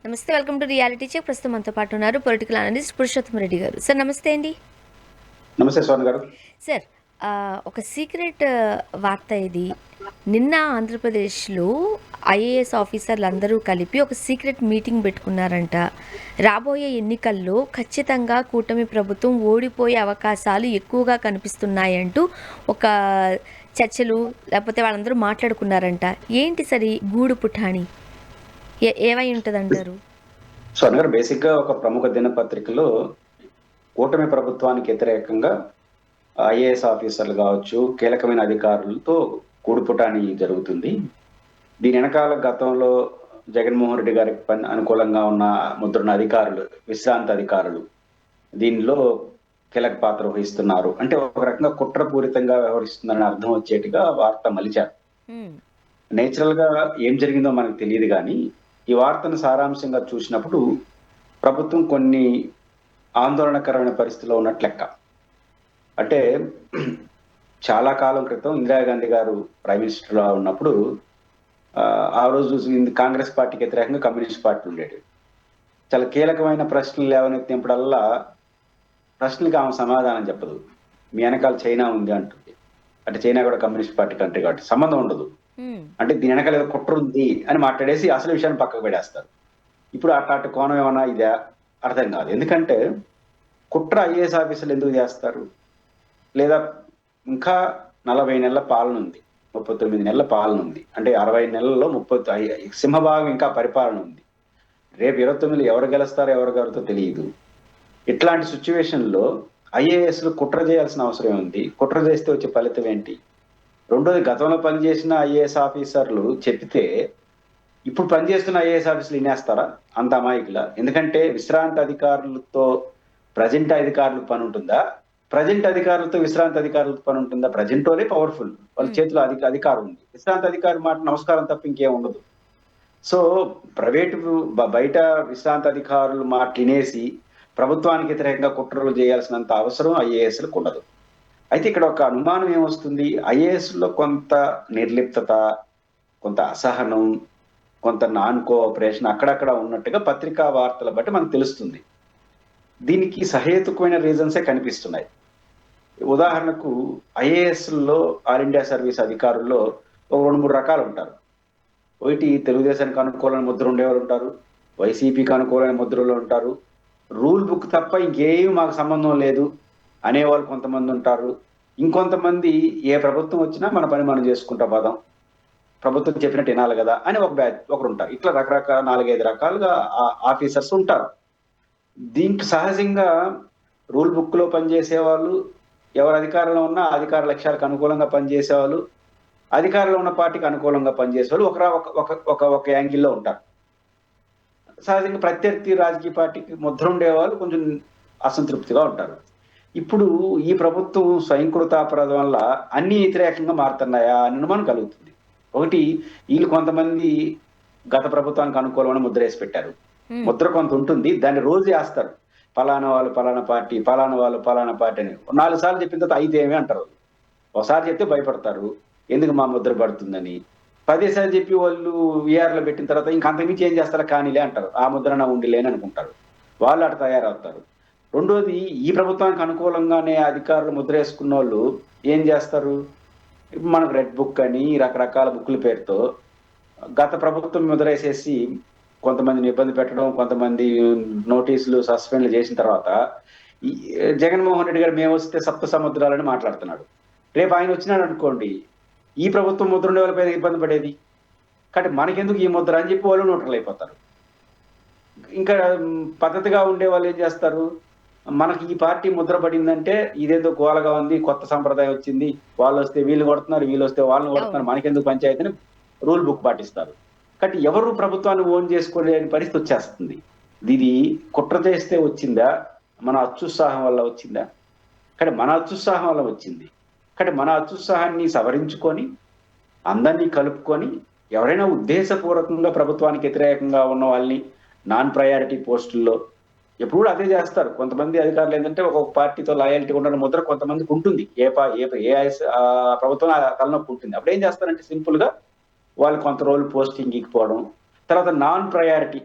నమస్తే, welcome to reality check. ప్రస్తుతం మనతో పాటు ఉన్నారు పొలిటికల్ అనలిస్ట్ పురుషోత్తమ రెడ్డి గారు. సార్ నమస్తే అండి. నమస్తే స్వర్ణ గారు. సార్, ఒక సీక్రెట్ వార్త ఇది. నిన్న ఆంధ్రప్రదేశ్లో ఐఏఎస్ ఆఫీసర్లు అందరూ కలిపి ఒక సీక్రెట్ మీటింగ్ పెట్టుకున్నారంట. రాబోయే ఎన్నికల్లో ఖచ్చితంగా కూటమి ప్రభుత్వం ఓడిపోయే అవకాశాలు ఎక్కువగా కనిపిస్తున్నాయంటూ ఒక చర్చలు లేకపోతే వాళ్ళందరూ మాట్లాడుకున్నారంట. ఏంటి సరి గూడు పుఠాణి ఏమై ఉంటుందంటారు? స్వర్ణ గారు, బేసిక్ గా ఒక ప్రముఖ దినపత్రికలో కూటమి ప్రభుత్వానికి వ్యతిరేకంగా ఐఏఎస్ ఆఫీసర్లు కావచ్చు, కీలకమైన అధికారులతో కూడుపుటాని జరుగుతుంది. దీని వెనకాల గతంలో జగన్మోహన్ రెడ్డి గారికి అనుకూలంగా ఉన్న ముద్రున్న అధికారులు, విశ్రాంత అధికారులు దీనిలో కీలక పాత్ర వహిస్తున్నారు. అంటే ఒక రకంగా కుట్రపూరితంగా వ్యవహరిస్తున్నారని అర్థం వచ్చేట్టుగా వార్త మలిచారు. నేచురల్ గా ఏం జరిగిందో మనకు తెలియదు, కానీ ఈ వార్తను సారాంశంగా చూసినప్పుడు ప్రభుత్వం కొన్ని ఆందోళనకరమైన పరిస్థితిలో ఉన్నట్లు లెక్క. అంటే చాలా కాలం క్రితం ఇందిరాగాంధీ గారు ప్రైమ్ మినిస్టర్గా ఉన్నప్పుడు ఆ రోజు కాంగ్రెస్ పార్టీకి వ్యతిరేకంగా కమ్యూనిస్ట్ పార్టీ ఉండేది. చాలా కీలకమైన ప్రశ్నలు లేవనెత్తినప్పుడల్లా ప్రశ్నలకి ఆమె సమాధానం చెప్పదు. మీ వెనకాల చైనా ఉంది అంటుంది. అంటే చైనా కూడా కమ్యూనిస్ట్ పార్టీ కంట్రీ కాబట్టి సంబంధం ఉండదు. అంటే దీని వెనకాల ఏదో కుట్ర ఉంది అని మాట్లాడేసి అసలు విషయాన్ని పక్కకు పెడేస్తారు. ఇప్పుడు అట్లాంటి కోణం ఏమన్నా ఇదే అర్థం కాదు. ఎందుకంటే కుట్ర ఐఏఎస్ ఆఫీసర్లు ఎందుకు చేస్తారు? లేదా ఇంకా 40 నెలల పాలన ఉంది, 39 నెలల పాలన ఉంది, అంటే 60 నెలల్లో 30 సింహభాగం ఇంకా పరిపాలన ఉంది. రేపు 29 ఎవరు గెలుస్తారో ఎవరు గారితో తెలియదు. ఇట్లాంటి సిచ్యువేషన్లో ఐఏఎస్లు కుట్ర చేయాల్సిన అవసరం ఉంది. కుట్ర చేస్తే వచ్చే ఫలితం ఏంటి? రెండోది, గతంలో పనిచేసిన ఐఏఎస్ ఆఫీసర్లు చెప్తే ఇప్పుడు పనిచేస్తున్న ఐఏఎస్ ఆఫీసులు వినేస్తారా? అంత అమాయకుల? ఎందుకంటే విశ్రాంత అధికారులతో ప్రజెంట్ అధికారులకు పని ఉంటుందా? ప్రజెంట్ అధికారులతో విశ్రాంత అధికారులతో పని ఉంటుందా? ప్రజెంట్ వాళ్ళే పవర్ఫుల్, వాళ్ళ చేతిలో అధికారం ఉంది. విశ్రాంత అధికారి మాట నమస్కారం తప్ప ఇంకేం ఉండదు. సో ప్రైవేటు బయట విశ్రాంత అధికారులు మాట వినేసి ప్రభుత్వానికి వ్యతిరేకంగా కుట్రలు చేయాల్సినంత అవసరం ఐఏఎస్లకు ఉండదు. అయితే ఇక్కడ ఒక అనుమానం ఏమొస్తుంది? ఐఏఎస్లో కొంత నిర్లిప్తత, కొంత అసహనం, కొంత నాన్ కోఆపరేషన్ అక్కడక్కడ ఉన్నట్టుగా పత్రికా వార్తల బట్టి మనకు తెలుస్తుంది. దీనికి సహేతుకమైన రీజన్సే కనిపిస్తున్నాయి. ఉదాహరణకు ఐఏఎస్లో ఆల్ ఇండియా సర్వీస్ అధికారుల్లో ఒక 2-3 రకాలు ఉంటారు. ఒకటి తెలుగుదేశానికి అనుకూలమైన ముద్ర ఉండేవారు ఉంటారు, వైసీపీకి అనుకూలమైన ముద్రలో ఉంటారు, రూల్ బుక్ తప్ప ఇంకేం మాకు సంబంధం లేదు అనేవాళ్ళు కొంతమంది ఉంటారు. ఇంకొంతమంది ఏ ప్రభుత్వం వచ్చినా మన పని మనం చేసుకుంటా పదం, ప్రభుత్వం చెప్పినట్టు వినాలి కదా అని ఒకరు ఉంటారు. ఇట్లా రకరకాల 4-5 రకాలుగా ఆఫీసర్స్ ఉంటారు. దీంట్లో సహజంగా రూల్ బుక్ లో పనిచేసే వాళ్ళు, ఎవరు అధికారంలో ఉన్నా అధికార లక్ష్యాలకు అనుకూలంగా పనిచేసేవాళ్ళు, అధికారంలో ఉన్న పార్టీకి అనుకూలంగా పనిచేసేవాళ్ళు ఒక యాంగిల్లో ఉంటారు. సహజంగా ప్రత్యర్థి రాజకీయ పార్టీకి ముద్ర ఉండేవాళ్ళు కొంచెం అసంతృప్తిగా ఉంటారు. ఇప్పుడు ఈ ప్రభుత్వం స్వయంకృతాపరాధం వల్ల అన్ని వ్యతిరేకంగా మారుతున్నాయా అని అనుమానం కలుగుతుంది. ఒకటి, వీళ్ళు కొంతమంది గత ప్రభుత్వానికి అనుకూలమైన ముద్ర వేసి పెట్టారు. ముద్ర కొంత ఉంటుంది, దాన్ని రోజు వేస్తారు. ఫలానా వాళ్ళు ఫలానా పార్టీ, ఫలానా వాళ్ళు ఫలానా పార్టీ అని 4 సార్లు చెప్పిన తర్వాత 5 ఏమి అంటారు. ఒకసారి చెప్తే భయపడతారు, ఎందుకు మా ముద్ర పడుతుందని. 10 సార్లు చెప్పి వాళ్ళు వీఆర్లో పెట్టిన తర్వాత ఇంకా అంతకుమించి ఏం చేస్తారా కానీలే అంటారు. ఆ ముద్రన ఉండిలేని అనుకుంటారు. వాళ్ళు అటు తయారవుతారు. రెండోది, ఈ ప్రభుత్వానికి అనుకూలంగానే అధికారులు ముద్ర వేసుకున్న వాళ్ళు ఏం చేస్తారు? మనకు రెడ్ బుక్ అని రకరకాల బుక్ల పేరుతో గత ప్రభుత్వం ముద్ర వేసేసి కొంతమందిని ఇబ్బంది పెట్టడం, కొంతమంది నోటీసులు సస్పెండ్లు చేసిన తర్వాత జగన్మోహన్ రెడ్డి గారు మేము వస్తే సప్త సముద్రాలని మాట్లాడుతున్నాడు. రేపు ఆయన వచ్చినాడు అనుకోండి, ఈ ప్రభుత్వం ముద్ర ఉండే వాళ్ళపై ఇబ్బంది పడేది. కాబట్టి మనకెందుకు ఈ ముద్ర అని చెప్పి వాళ్ళు న్యూట్రల్ అయిపోతారు. ఇంకా పద్ధతిగా ఉండే వాళ్ళు ఏం చేస్తారు? మనకి ఈ పార్టీ ముద్ర పడిందంటే ఇదేదో గోలగా ఉంది, కొత్త సంప్రదాయం వచ్చింది, వాళ్ళు వస్తే వీళ్ళు కొడుతున్నారు, వీళ్ళు వస్తే వాళ్ళని కొడుతున్నారు, మనకెందుకు పంచాయతీని రూల్ బుక్ పాటిస్తారు. కాబట్టి ఎవరు ప్రభుత్వాన్ని ఓన్ చేసుకోలేని పరిస్థితి వచ్చేస్తుంది. ఇది కుట్ర చేస్తే వచ్చిందా, మన అత్యుత్సాహం వల్ల వచ్చిందా? కానీ మన అత్యుత్సాహం వల్ల వచ్చింది. కానీ మన అత్యుత్సాహాన్ని సవరించుకొని అందరినీ కలుపుకొని ఎవరైనా ఉద్దేశపూర్వకంగా ప్రభుత్వానికి వ్యతిరేకంగా ఉన్న వాళ్ళని నాన్ ప్రయారిటీ పోస్టుల్లో ఎప్పుడు అదే చేస్తారు. కొంతమంది అధికారులు ఏంటంటే ఒక్కొక్క పార్టీతో లాయాలిటీ ఉన్న ముద్ర కొంతమందికి ఉంటుంది. ఏ ప్రభుత్వం తలనొప్పి ఉంటుంది. అప్పుడు ఏం చేస్తారంటే సింపుల్ గా వాళ్ళు కొంత రోజులు పోస్టింగ్ ఇకపోవడం, తర్వాత నాన్ ప్రయారిటీ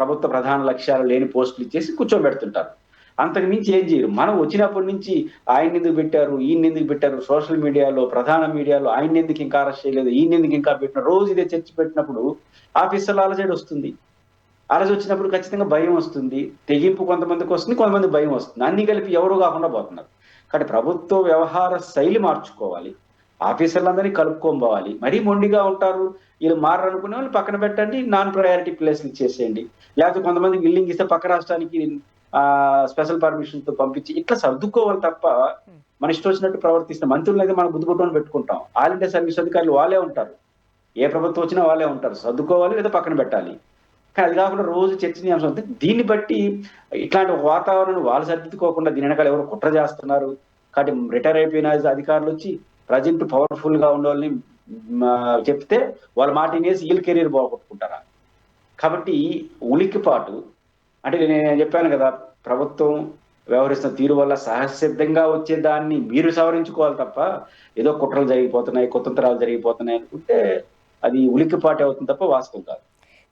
ప్రభుత్వ ప్రధాన లక్ష్యాలు లేని పోస్టులు ఇచ్చేసి కూర్చోబెడుతుంటారు. అంతకు మించి ఏం చేయరు. మనం వచ్చినప్పటి నుంచి ఆయన ఎందుకు పెట్టారు, ఈయన ఎందుకు పెట్టారు, సోషల్ మీడియాలో ప్రధాన మీడియాలో ఆయన ఎందుకు ఇంకా అరెస్ట్ చేయలేదు, ఈయన ఎందుకు ఇంకా పెట్టిన రోజు ఇదే చర్చ పెట్టినప్పుడు ఆఫీసర్లో అలజడి వస్తుంది. అలజడి వచ్చినప్పుడు ఖచ్చితంగా భయం వస్తుంది. తెగింపు కొంతమందికి వస్తుంది, కొంతమంది భయం వస్తుంది. అన్ని కలిపి ఎవరు కాకుండా పోతున్నారు. కాబట్టి ప్రభుత్వ వ్యవహార శైలి మార్చుకోవాలి. ఆఫీసర్లందరినీ కలుపుకొని పోవాలి. మరీ మొండిగా ఉంటారు, వీళ్ళు మారనుకునే వాళ్ళు పక్కన పెట్టండి, నాన్ ప్రయారిటీ ప్లేస్లు ఇచ్చేసేయండి. లేకపోతే కొంతమందికి బిల్డింగ్ ఇస్తే పక్క రాష్ట్రానికి స్పెషల్ పర్మిషన్ తో పంపించి ఇట్లా సర్దుకోవాలి తప్ప మన ఇష్టం వచ్చినట్టు ప్రవర్తిస్తున్న మంత్రులు అయితే మనం బుద్ధిపుట్టుని పెట్టుకుంటాం. ఆల్ ఇండియా సర్వీస్ అధికారులు వాళ్ళే ఉంటారు. ఏ ప్రభుత్వం వచ్చినా వాళ్ళే ఉంటారు. సర్దుకోవాలి లేదా పక్కన పెట్టాలి. కానీ అది కాకుండా రోజు చర్చనీయాంశం ఉంది. దీన్ని బట్టి ఇట్లాంటి వాతావరణం వాళ్ళు సర్దిద్దుకోకుండా దీని వెనకాల ఎవరు కుట్ర చేస్తున్నారు. కాబట్టి రిటైర్ అయిపోయిన అధికారులు వచ్చి ప్రజెంట్ పవర్ఫుల్ గా ఉన్న వాళ్ళని చెప్తే వాళ్ళ మాట వినేసి వీళ్ళ కెరీర్ బాగుపట్టుకుంటారా. కాబట్టి ఉలిక్కిపాటు అంటే నేను చెప్పాను కదా, ప్రభుత్వం వ్యవహరిస్తున్న తీరు వల్ల సహసిద్ధంగా వచ్చేదాన్ని మీరు సవరించుకోవాలి తప్ప ఏదో కుట్రలు జరిగిపోతున్నాయి, కుతంత్రాలు జరిగిపోతున్నాయి అనుకుంటే అది ఉలిక్కిపాటు అవుతుంది తప్ప వాస్తవం కాదు.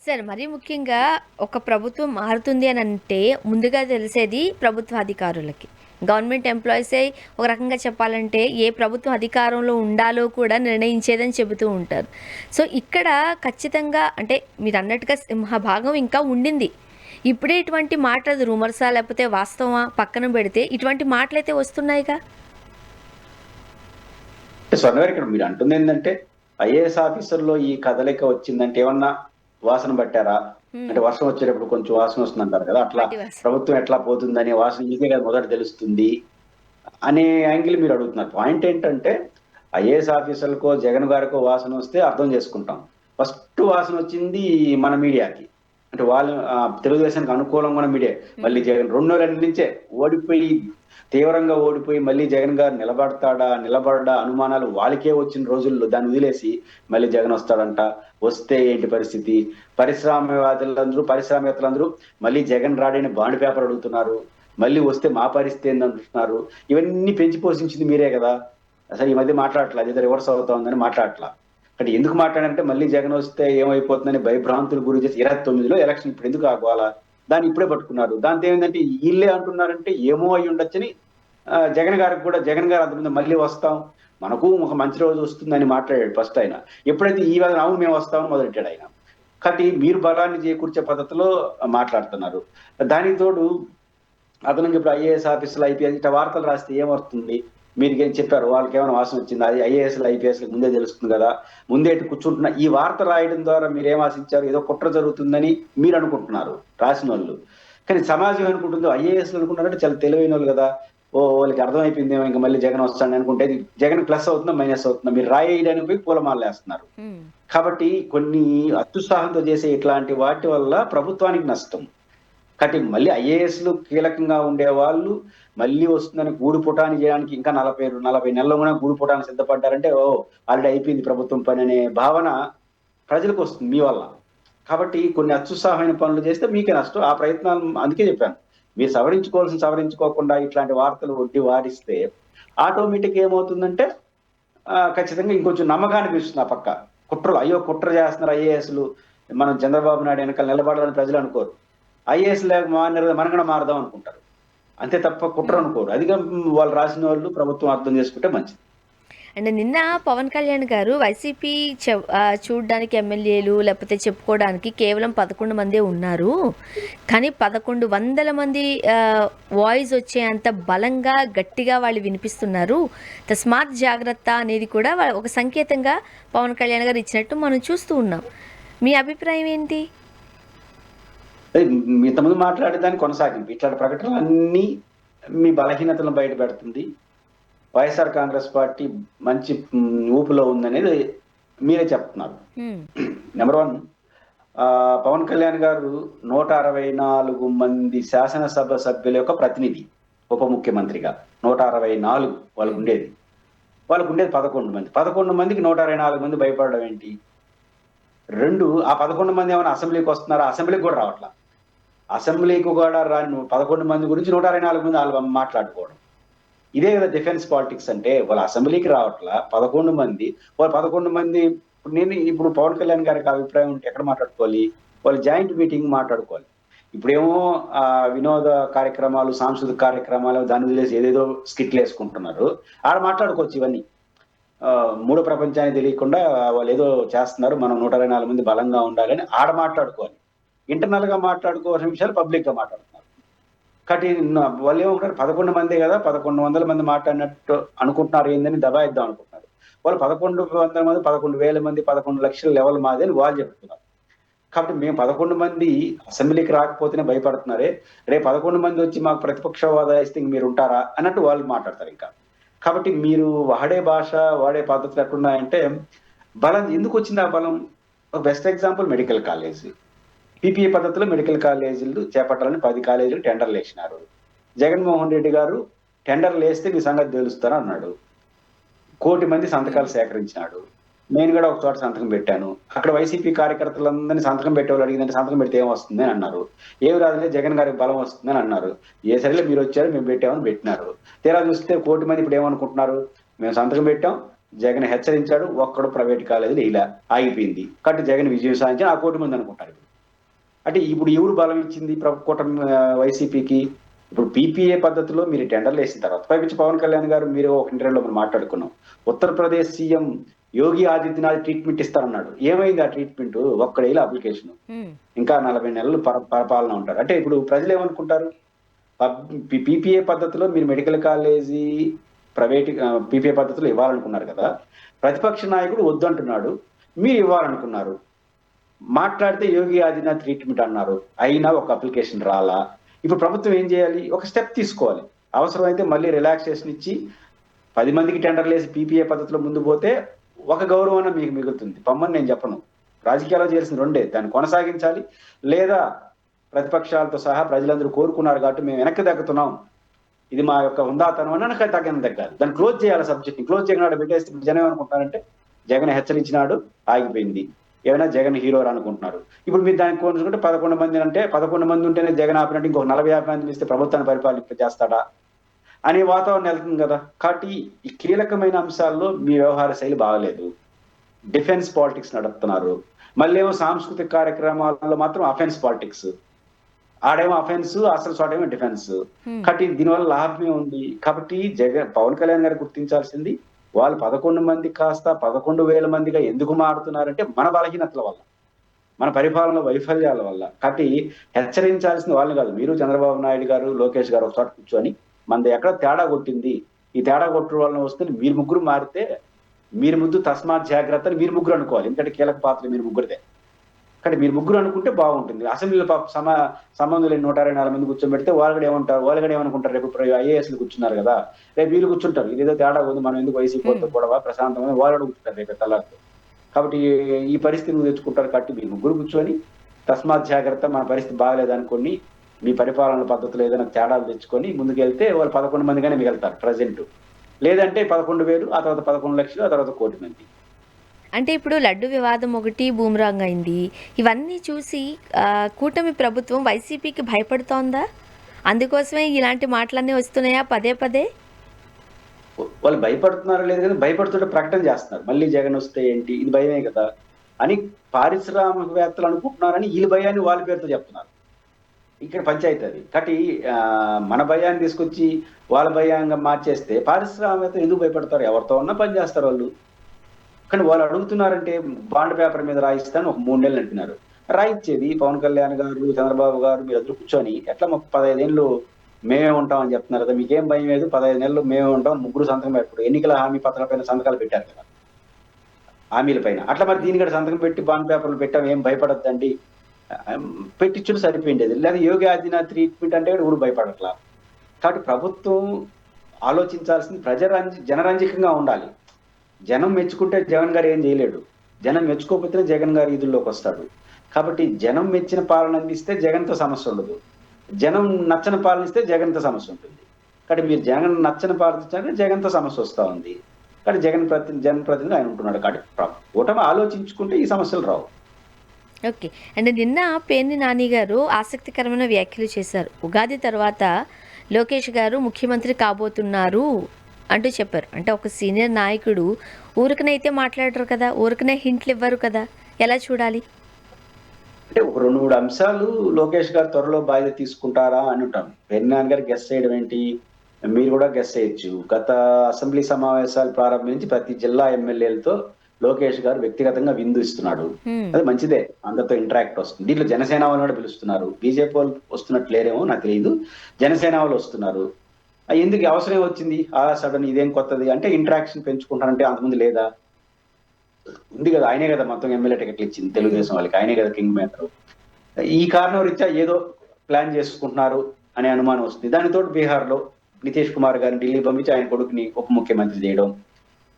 సార్, మరీ ముఖ్యంగా ఒక ప్రభుత్వం మారుతుంది అని అంటే ముందుగా తెలిసేది ప్రభుత్వ అధికారులకి. గవర్నమెంట్ ఎంప్లాయీసే ఒక రకంగా చెప్పాలంటే ఏ ప్రభుత్వం అధికారంలో ఉండాలో కూడా నిర్ణయించేదని చెబుతూ ఉంటారు. సో ఇక్కడ ఖచ్చితంగా అంటే మీరు అన్నట్టుగా సింహభాగం ఇంకా ఉండింది. ఇప్పుడే ఇటువంటి మాటలు, అది రూమర్సా లేకపోతే వాస్తవమా పక్కన పెడితే ఇటువంటి మాటలు అయితే వస్తున్నాయిగా. స్వర్ణగారు, ఇక్కడ మీరు అంటుంది ఏంటంటే ఐఏఎస్ ఆఫీసర్లో ఈ కదలిక వచ్చిందంటే ఏమన్నా వాసన పట్టారా అంటే వర్షం వచ్చేటప్పుడు కొంచెం వాసన వస్తుంది అంటారు కదా, అట్లా ప్రభుత్వం ఎట్లా పోతుందనే వాసన మీకే కదా మొదట తెలుస్తుంది అనే యాంగిల్ మీరు అడుగుతున్నారు. పాయింట్ ఏంటంటే ఐఏఎస్ ఆఫీసర్లకో జగన్ గారికో వాసన వస్తే అర్థం చేసుకుంటాం. ఫస్ట్ వాసన వచ్చింది మన మీడియాకి, అంటే వాళ్ళు తెలుగుదేశానికి అనుకూలంగా ఉన్న మీడియా. మళ్ళీ జగన్ 2 నెలల నుంచే ఓడిపోయి తీవ్రంగా ఓడిపోయి మళ్ళీ జగన్ గారు నిలబడ్డా అనుమానాలు వాళ్ళకే వచ్చిన రోజుల్లో దాన్ని వదిలేసి మళ్ళీ జగన్ వస్తాడంట, వస్తే ఏంటి పరిస్థితి, పారిశ్రామికవేత్తలందరూ మళ్ళీ జగన్ రాడని బాండ్ పేపర్ అడుగుతున్నారు, మళ్ళీ వస్తే మా పరిస్థితి ఏందంటున్నారు. ఇవన్నీ పెంచి పోషించింది మీరే కదా. అసలు ఈ మధ్య మాట్లాడట్లా, అదే రివర్స్ అవుతుందని మాట్లాడట్లా. అంటే ఎందుకు మాట్లాడంటే మళ్ళీ జగన్ వస్తే ఏమైపోతుందని భయభ్రాంతులు గురి చేసి 29లో ఎలక్షన్ ఇప్పుడు ఎందుకు ఆగవాలా, దాన్ని ఇప్పుడే పట్టుకున్నారు. దాంతో ఏమిటంటే వీళ్ళే అంటున్నారంటే ఏమో అయి ఉండొచ్చని జగన్ గారు అంతకుముందు మళ్ళీ వస్తాం, మనకు ఒక మంచి రోజు వస్తుందని మాట్లాడాడు ఫస్ట్. ఆయన ఎప్పుడైతే ఈ విధంగా అవును మేము వస్తామని మొదలెట్టాడు ఆయన. కాబట్టి మీరు బలాన్ని చేకూర్చే పద్ధతిలో మాట్లాడుతున్నారు. దానికి తోడు అదనంగా ఇప్పుడు ఐఏఎస్ ఆఫీసులు ఐపీఎస్ ఇట్లా వార్తలు రాస్తే ఏమవుతుంది, మీరుకేం చెప్పారు వాళ్ళకి ఏమైనా వాసన వచ్చింది, అది ఐఏఎస్లు ఐపీఎస్లకు ముందే తెలుస్తుంది కదా, ముందే కూర్చుంటున్నా ఈ వార్త రాయడం ద్వారా మీరు ఏం ఆశించారు, ఏదో కుట్ర జరుగుతుందని మీరు అనుకుంటున్నారు రాసిన వాళ్ళు. కానీ సమాజం అనుకుంటుందో ఐఏఎస్లు అనుకుంటారంటే చాలా తెలివైన వాళ్ళు కదా, వాళ్ళకి అర్థమైపోయిందేమో ఇంకా మళ్ళీ జగన్ వస్తాడని అనుకుంటే జగన్ ప్లస్ అవుతుందా మైనస్ అవుతుందా, మీరు రాయడానికి పోయి పూలమాలలు వేస్తున్నారు. కాబట్టి కొన్ని అత్యుత్సాహంతో చేసే ఇట్లాంటి వాటి వల్ల ప్రభుత్వానికి నష్టం. కాబట్టి మళ్ళీ ఐఏఎస్లు కీలకంగా ఉండే వాళ్ళు మళ్ళీ వస్తుందని గూడుపుటాన్ని చేయడానికి ఇంకా 40 నెలలు కూడా గూడుపుటాన్ని సిద్ధపడ్డారంటే ఆల్రెడీ అయిపోయింది ప్రభుత్వం పని అనే భావన ప్రజలకు వస్తుంది మీ వల్ల. కాబట్టి కొన్ని అత్యుత్సాహమైన పనులు చేస్తే మీకే నష్టం. ఆ ప్రయత్నాలు అందుకే చెప్పాను, మీరు సవరించుకోకుండా ఇట్లాంటి వార్తలు వడ్డీ వాడిస్తే ఆటోమేటిక్ ఏమవుతుందంటే ఖచ్చితంగా ఇంకొంచెం నమ్మకాన్ని పిలుస్తుంది ఆ పక్క. అయ్యో కుట్ర చేస్తున్నారు ఐఏఎస్లు, మనం చంద్రబాబు నాయుడు వెనకాల నిలబడాలని ప్రజలు అనుకోరు. ఐఏఎస్ మనం కూడా మారదాం అనుకుంటారు, అంతే తప్ప కుట్ర అనుకోరు. అదిగా వాళ్ళు రాసిన వాళ్ళు ప్రభుత్వం అర్థం చేసుకుంటే మంచిది. అండ్ నిన్న పవన్ కళ్యాణ్ గారు వైసీపీ చూడడానికి ఎమ్మెల్యేలు లేకపోతే చెప్పుకోవడానికి కేవలం 11 మందే ఉన్నారు, కానీ 1100 మంది వాయిస్ వచ్చేంత బలంగా గట్టిగా వాళ్ళు వినిపిస్తున్నారు, తస్మాత్ జాగ్రత్త అనేది కూడా ఒక సంకేతంగా పవన్ కళ్యాణ్ గారు ఇచ్చినట్టు మనం చూస్తూ ఉన్నాం. మీ అభిప్రాయం ఏంటి? ఇంతకుముందు మాట్లాడేదాన్ని కొనసాగింపు ఇట్లాంటి ప్రకటనలు అన్ని మీ బలహీనతలను బయట పెడుతుంది. వైఎస్ఆర్ కాంగ్రెస్ పార్టీ మంచి ఊపులో ఉందనేది మీరే చెప్తున్నారు. నెంబర్ 1, పవన్ కళ్యాణ్ గారు 164 మంది శాసనసభ సభ్యుల యొక్క ప్రతినిధి, ఉప ముఖ్యమంత్రిగా 164 వాళ్ళకు ఉండేది 11 మంది. 11 మందికి 164 మంది భయపడడం ఏంటి? 2, ఆ 11 మంది ఏమైనా అసెంబ్లీకి వస్తున్నారా? అసెంబ్లీకి కూడా రావట్లా. అసెంబ్లీకి కూడా రాని 11 మంది గురించి 164 మంది వాళ్ళు మాట్లాడుకోవడం, ఇదే కదా డిఫెన్స్ పాలిటిక్స్ అంటే. వాళ్ళ అసెంబ్లీకి రావట్లా 11 మంది, వాళ్ళు 11 మంది. ఇప్పుడు పవన్ కళ్యాణ్ గారికి అభిప్రాయం ఉంటే ఎక్కడ మాట్లాడుకోవాలి? వాళ్ళు జాయింట్ మీటింగ్ మాట్లాడుకోవాలి. ఇప్పుడేమో వినోద కార్యక్రమాలు, సాంస్కృతిక కార్యక్రమాలు దాన్ని వదిలేసి ఏదేదో స్కిట్లు వేసుకుంటున్నారు. ఆడ మాట్లాడుకోవచ్చు ఇవన్నీ. మూడో ప్రపంచానికి తెలియకుండా వాళ్ళు ఏదో చేస్తున్నారు. మనం 124 మంది బలంగా ఉండాలని ఆడ మాట్లాడుకోవాలి. ఇంటర్నల్ గా మాట్లాడుకోవాల్సిన విషయాలు పబ్లిక్ గా మాట్లాడుతున్నారు. కాబట్టి వాళ్ళు ఏమంటారు, 11 మందే కదా, 1100 మంది మాట్లాడినట్టు అనుకుంటున్నారు ఏందని దబాయిద్దాం అనుకుంటున్నారు. వాళ్ళు 1100 మంది, 11,000 మంది, 11 లక్షల లెవెల్ మాది అని వాళ్ళు చెప్తున్నారు. కాబట్టి మేము 11 మంది అసెంబ్లీకి రాకపోతేనే భయపడుతున్నారే, రేపు 11 మంది వచ్చి మాకు ప్రతిపక్ష హోదా ఇస్తే మీరు ఉంటారా అన్నట్టు వాళ్ళు మాట్లాడతారు ఇంకా. కాబట్టి మీరు వాడే భాష, వాడే పద్ధతులు ఎట్లున్నాయంటే, బలం ఎందుకు వచ్చింది ఆ బలం? ఒక best example medical college. PPA పద్ధతిలో మెడికల్ కాలేజీలు చేపట్టాలని 10 కాలేజీలు టెండర్లు వేసినారు. జగన్మోహన్ రెడ్డి గారు టెండర్లు వేస్తే మీ సంగతి తెలుస్తాను అన్నాడు. 1,000,000 మంది సంతకాలు సేకరించినాడు. నేను కూడా ఒక చోట సంతకం పెట్టాను. అక్కడ వైసీపీ కార్యకర్తలందరినీ సంతకం పెట్టేవాళ్ళు అడిగిందంటే సంతకం పెడితే ఏమొస్తుంది అని అన్నారు. ఏమి రాదంటే జగన్ గారికి బలం వస్తుందని అన్నారు. ఏ సరేలే మీరు వచ్చారు మేము పెట్టామని పెట్టినారు. తీరా చూస్తే 1,000,000 మంది ఇప్పుడు ఏమనుకుంటున్నారు, మేము సంతకం పెట్టాం, జగన్ హెచ్చరించాడు, ఒక్కడు ప్రైవేట్ కాలేజీలు ఇలా ఆగిపోయింది. కాబట్టి జగన్ విజయం సాధించి ఆ 1,000,000 మంది అనుకుంటారు. అంటే ఇప్పుడు ఎవరు బలం ఇచ్చింది కూటమి వైసీపీకి? ఇప్పుడు పీపీఏ పద్ధతిలో మీరు టెండర్లు వేసిన తర్వాత పైపించి పవన్ కళ్యాణ్ గారు మీరు ఒక ఇంటర్వ్యూలో మనం మాట్లాడుకున్నాం, ఉత్తరప్రదేశ్ సీఎం యోగి ఆదిత్యనాథ్ ట్రీట్మెంట్ ఇస్తారన్నాడు. ఏమైంది ఆ ట్రీట్మెంట్? ఒక్కడేళ్ళ అప్లికేషన్, ఇంకా 40 నెలలు పరిపాలన ఉంటారు. అంటే ఇప్పుడు ప్రజలు ఏమనుకుంటారు, పీపీఏ పద్ధతిలో మీరు మెడికల్ కాలేజీ ప్రైవేట్ పీపీఏ పద్ధతిలో ఇవ్వాలనుకున్నారు కదా, ప్రతిపక్ష నాయకుడు వద్దంటున్నాడు, మీరు ఇవ్వాలనుకున్నారు. మాట్లాడితే యోగి ఆదిత్యనాథ్ ట్రీట్మెంట్ అన్నారు, అయినా ఒక అప్లికేషన్ రాలా. ఇప్పుడు ప్రభుత్వం ఏం చేయాలి? ఒక స్టెప్ తీసుకోవాలి. అవసరమైతే మళ్ళీ రిలాక్సేషన్ ఇచ్చి 10 మందికి టెండర్లు వేసి పీపీఏ పద్ధతిలో ముందు పోతే ఒక గౌరవం మీకు మిగులుతుంది. పమ్మని నేను చెప్పను, రాజకీయాల్లో చేయాల్సిన రెండే, దాన్ని కొనసాగించాలి. లేదా ప్రతిపక్షాలతో సహా ప్రజలందరూ కోరుకున్నారు కాబట్టి మేము వెనక్కి తగ్గుతున్నాం, ఇది మా యొక్క హుందాతనం అని వెనక్కి తగ్గాలి. దాన్ని క్లోజ్ చేయాలి. సబ్జెక్ట్ ని క్లోజ్ చేయకుండా పెట్టేస్తే జనం ఏమనుకుంటారంటే జగన్ హెచ్చరించినాడు ఆగిపోయింది, ఏమైనా జగన్ హీరో అనుకుంటున్నారు. ఇప్పుడు మీరు దానికి కోరుకుంటే 11 మంది అంటే 11 మంది ఉంటేనే జగన్ ఆపినట్టు ఇంకొక 40-50 మంది ఇస్తే ప్రభుత్వాన్ని పరిపాలింపజేస్తాడా అనే వాతావరణం వెళ్తుంది కదా. కాబట్టి ఈ కీలకమైన అంశాల్లో మీ వ్యవహార శైలి బాగలేదు. డిఫెన్స్ పాలిటిక్స్ నడుపుతున్నారు. మళ్ళీ ఏమో సాంస్కృతిక కార్యక్రమాల్లో మాత్రం అఫెన్స్ పాలిటిక్స్. ఆడేమో అఫెన్స్, అసలు చోటేమో డిఫెన్స్. కాబట్టి దీనివల్ల లాభమే ఉంది. కాబట్టి పవన్ కళ్యాణ్ గారు గుర్తించాల్సింది, వాళ్ళు 11 మంది కాస్త 11,000 మందిగా ఎందుకు మారుతున్నారంటే మన బలహీనతల వల్ల, మన పరిపాలన వైఫల్యాల వల్ల. కాబట్టి హెచ్చరించాల్సిన వాళ్ళని కాదు, మీరు చంద్రబాబు నాయుడు గారు, లోకేష్ గారు ఒక చోట కూర్చొని మనది ఎక్కడ తేడా కొట్టింది, ఈ తేడా కొట్టిన వాళ్ళని వస్తే మీరు ముగ్గురు మారితే మీరు ముందు తస్మాత్ జాగ్రత్త అని మీరు ముగ్గురు అనుకోవాలి. ఎందుకంటే కీలక పాత్ర మీరు ముగ్గురిదే. కానీ మీరు ముగ్గురు అనుకుంటే బాగుంటుంది. అసెంబ్లీలో సంబంధం లేని 124 మంది కూర్చోబెడితే వాళ్ళు ఏమనుకుంటారు, రేపు ఐఏఎస్లు కూర్చున్నారు కదా, రేపు వీళ్ళు కూర్చుంటారు, ఇదేదో తేడా ఉంది, మనం ఎందుకు వైసీపీతో గొడవ, ప్రశాంతంగా వాళ్ళు అడుగుతుంటారు రేపు తలాకు. కాబట్టి ఈ పరిస్థితి నువ్వు తెచ్చుకుంటారు. కాబట్టి మీరు ముగ్గురు కూర్చొని తస్మాత్ జాగ్రత్త, మన పరిస్థితి బాగలేదనుకోని మీ పరిపాలన పద్ధతులు ఏదైనా తేడాలు తెచ్చుకొని ముందుకెళ్తే వాళ్ళు 11 మందిగానే మిగులుతారు ప్రజెంట్. లేదంటే 11,000, ఆ తర్వాత 11 లక్షలు, ఆ తర్వాత 1,000,000 మంది. అంటే ఇప్పుడు లడ్డు వివాదం ఒకటి బూమరాంగ్ అయింది. ఇవన్నీ చూసి కూటమి ప్రభుత్వం వైసీపీకి భయపడుతోందా? అందుకోసమే ఇలాంటి మాటలన్నీ వస్తున్నాయా పదే పదే? వాళ్ళు భయపడుతున్నారో లేదు కానీ భయపడుతుంటే ప్రకటన చేస్తున్నారు, మళ్ళీ జగన్ వస్తే ఏంటి, ఇది భయమే కదా అని పారిశ్రామికవేత్తలు అనుకుంటున్నారని వీళ్ళ భయాన్ని వాళ్ళ పేరుతో చెప్తున్నారు. ఇక్కడ పంచాయతీ అది. కాబట్టి మన భయాన్ని తీసుకొచ్చి వాళ్ళ భయంగా మార్చేస్తే పారిశ్రామికవేత్తలు ఎందుకు భయపడతారు? ఎవరితో ఉన్నా పని చేస్తారు వాళ్ళు. కానీ వాళ్ళు అడుగుతున్నారంటే బాండ్ పేపర్ మీద రాయిస్తాను ఒక 3 నెలలు అంటున్నారు. రాయిచ్చేది పవన్ కళ్యాణ్ గారు, చంద్రబాబు గారు మీరు ఎదురు కూర్చొని ఎట్లా 15 ఏళ్ళు మేమే ఉంటామని చెప్తున్నారు కదా, మీకేం భయం లేదు, 15 నెలలు మేమే ఉంటాం, ముగ్గురు సంతకం పెట్టారు. ఎన్నికల హామీ పత్రాల పైన సంతకాలు పెట్టారు కదా, హామీల పైన. అట్లా మరి దీని కూడా సంతకం పెట్టి బాండ్ పేపర్లు పెట్టాం, ఏం భయపడద్దండి, పెట్టించుడు సరిపోయిండేది. లేదా యోగి ఆదిత్యనాథ్ ట్రీట్మెంట్ అంటే కూడా ఊరు భయపడట్లా. కాబట్టి ప్రభుత్వం ఆలోచించాల్సింది జనరంజకంగా ఉండాలి. జనం మెచ్చుకుంటే జగన్ గారు ఏం చేయలేడు, జనం మెచ్చుకోకపోతే జగన్ గారు ఈదుల్లోకి వస్తాడు. కాబట్టి జనం మెచ్చిన పాలన అందిస్తే జగన్తో సమస్య ఉండదు, జనం నచ్చని పాలన ఇస్తే జగన్తో సమస్య ఉంటుంది. కాబట్టి మీరు జగన్ నచ్చని పాలన ఇచ్చారంటే జగన్తో సమస్య వస్తూ ఉంది. కాబట్టి జనప్రతినిధి ఆయన ఉంటున్నాడు. కాబట్టి కూటమి ఆలోచించుకుంటే ఈ సమస్యలు రావు. ఓకే. అండ్ నిన్న పేర్ని నాని గారు ఆసక్తికరమైన వ్యాఖ్యలు చేశారు. ఉగాది తర్వాత లోకేష్ గారు ముఖ్యమంత్రి కాబోతున్నారు అంటూ చెప్పారు. అంటే ఒక సీనియర్ నాయకుడు ఊరికనైతే మాట్లాడరు కదా, ఊరికనే హింట్లు ఇవ్వరు కదా, ఎలా చూడాలి? అంటే ఒక 2, 3 అంశాలు లోకేష్ గారు త్వరలో బాధ్యత తీసుకుంటారా అని ఉంటాను. పెన్నాన్ గారు గెస్ చేయడం ఏంటి? మీరు కూడా గెస్ చేయొచ్చు. గత అసెంబ్లీ సమావేశాలు ప్రారంభించి ప్రతి జిల్లా ఎమ్మెల్యేలతో లోకేష్ గారు వ్యక్తిగతంగా విందు ఇస్తున్నాడు. హ్మ్. అది మంచిదే. అందరితో ఇంటరాక్ట్ వస్తుంది. దీంట్లో జనసేన వాళ్ళు కూడా పిలుస్తున్నారు. బీజేపీ వాళ్ళు వస్తున్నట్టు లేరేమో నాకు తెలియదు. జనసేన వాళ్ళు వస్తున్నారు. ఎందుకు అవసరం వచ్చింది? సడన్ ఇదేం కొత్తది అంటే ఇంటరాక్షన్ పెంచుకుంటారంటే అంతకుముందు లేదా? ఉంది కదా, ఆయనే కదా మొత్తం ఎమ్మెల్యే టికెట్లు ఇచ్చింది తెలుగుదేశం వాళ్ళకి, ఆయనే కదా కింగ్ మేకర్. ఈ కారణం రీత్యా ఏదో ప్లాన్ చేసుకుంటున్నారు అనే అనుమానం వస్తుంది. దానితో బీహార్ లో నితీష్ కుమార్ గారిని ఢిల్లీ పంపించి ఆయన కొడుకుని ఉప ముఖ్యమంత్రి చేయడం,